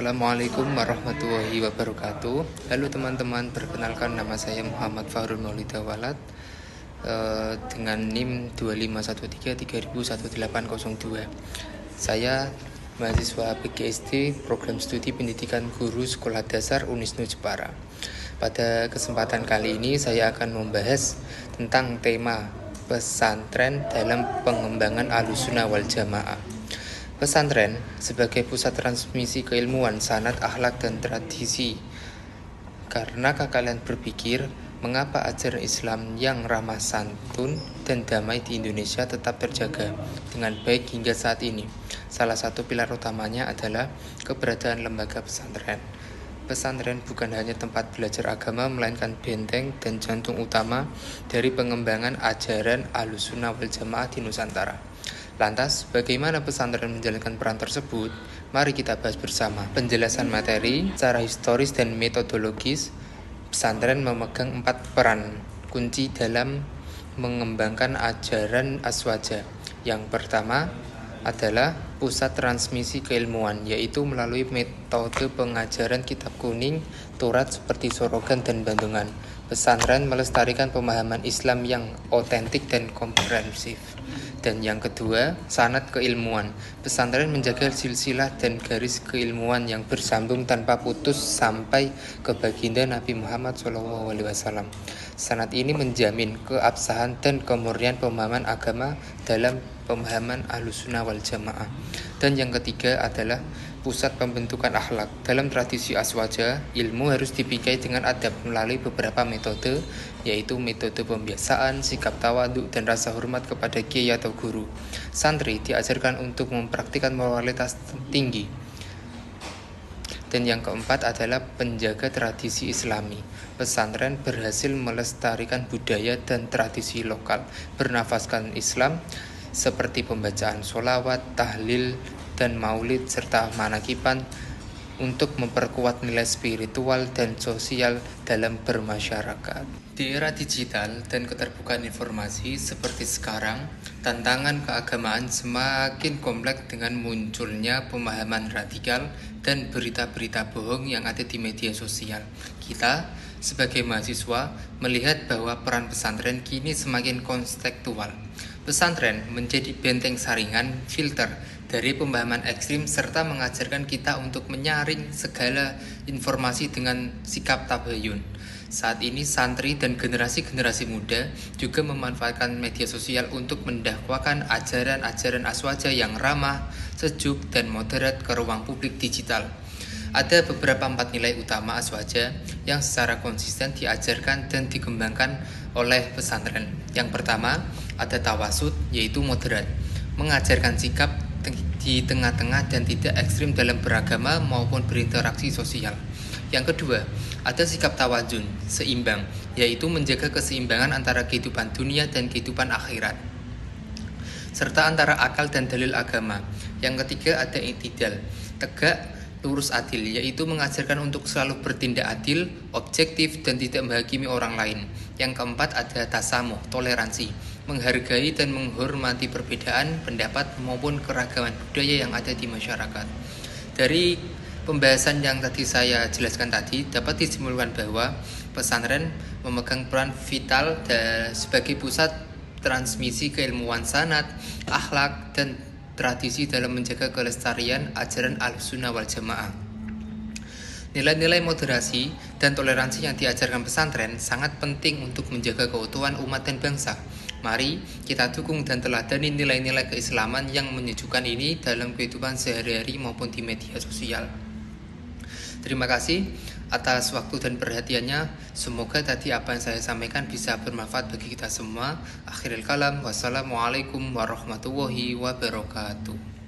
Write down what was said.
Assalamualaikum warahmatullahi wabarakatuh. Halo teman-teman, perkenalkan nama saya Muhammad Fahrul Maulida Walad dengan NIM 2513301802. Saya mahasiswa PGSD Program Studi Pendidikan Guru Sekolah Dasar Unisnu Jepara. Pada kesempatan kali ini saya akan membahas tentang tema pesantren dalam pengembangan Ahlussunnah wal Jamaah. Pesantren sebagai pusat transmisi keilmuan, sanad, akhlak, dan tradisi. Karena kalian berpikir, mengapa ajaran Islam yang ramah santun dan damai di Indonesia tetap terjaga dengan baik hingga saat ini? Salah satu pilar utamanya adalah keberadaan lembaga pesantren. Pesantren bukan hanya tempat belajar agama, melainkan benteng dan jantung utama dari pengembangan ajaran Ahlussunnah wal Jamaah di Nusantara. Lantas, bagaimana pesantren menjalankan peran tersebut? Mari kita bahas bersama. Penjelasan materi, secara historis dan metodologis, pesantren memegang 4 peran kunci dalam mengembangkan ajaran Aswaja. Yang pertama adalah pusat transmisi keilmuan, yaitu melalui metode pengajaran kitab kuning, Taurat seperti Sorogan dan Bandungan. Pesantren melestarikan pemahaman Islam yang otentik dan komprehensif. Dan yang kedua, sanad keilmuan. Pesantren menjaga silsilah dan garis keilmuan yang bersambung tanpa putus sampai ke baginda Nabi Muhammad SAW. Sanad ini menjamin keabsahan dan kemurnian pemahaman agama dalam pemahaman Ahlussunnah wal Jamaah. Dan yang ketiga adalah pusat pembentukan akhlak. Dalam tradisi Aswaja, ilmu harus dibingkai dengan adab melalui beberapa metode, yaitu metode pembiasaan, sikap tawaduk, dan rasa hormat kepada kiai atau guru. Santri diajarkan untuk mempraktikkan moralitas tinggi. Dan yang keempat adalah penjaga tradisi Islami. Pesantren berhasil melestarikan budaya dan tradisi lokal, bernafaskan Islam seperti pembacaan sholawat, tahlil, dan maulid, serta manakiban untuk memperkuat nilai spiritual dan sosial dalam bermasyarakat. Di era digital dan keterbukaan informasi seperti sekarang, tantangan keagamaan semakin kompleks dengan munculnya pemahaman radikal dan berita-berita bohong yang ada di media sosial. Kita sebagai mahasiswa melihat bahwa peran pesantren kini semakin kontekstual. Pesantren menjadi benteng saringan, filter dari pemahaman ekstrim, serta mengajarkan kita untuk menyaring segala informasi dengan sikap tabayun. Saat ini santri dan generasi-generasi muda juga memanfaatkan media sosial untuk mendakwakan ajaran-ajaran Aswaja yang ramah, sejuk, dan moderat ke ruang publik digital. Ada beberapa 4 nilai utama Aswaja yang secara konsisten diajarkan dan dikembangkan oleh pesantren. Yang pertama, ada tawasud, yaitu moderat, mengajarkan sikap di tengah-tengah dan tidak ekstrim dalam beragama maupun berinteraksi sosial. Yang kedua, ada sikap tawazun, seimbang, yaitu menjaga keseimbangan antara kehidupan dunia dan kehidupan akhirat, serta antara akal dan dalil agama. Yang ketiga, ada i'tidal, tegak, lurus, adil, yaitu mengajarkan untuk selalu bertindak adil, objektif, dan tidak menghakimi orang lain. Yang keempat, ada tasamuh, toleransi, menghargai dan menghormati perbedaan pendapat maupun keragaman budaya yang ada di masyarakat. Dari pembahasan yang tadi saya jelaskan tadi, dapat disimpulkan bahwa pesantren memegang peran vital sebagai pusat transmisi keilmuan sanad, akhlak, dan tradisi dalam menjaga kelestarian ajaran Ahlussunnah wal Jamaah. Nilai-nilai moderasi dan toleransi yang diajarkan pesantren sangat penting untuk menjaga keutuhan umat dan bangsa. Mari kita dukung dan teladani nilai-nilai keislaman yang menyejukkan ini dalam kehidupan sehari-hari maupun di media sosial. Terima kasih atas waktu dan perhatiannya. Semoga tadi apa yang saya sampaikan bisa bermanfaat bagi kita semua. Akhirul kalam, wassalamualaikum warahmatullahi wabarakatuh.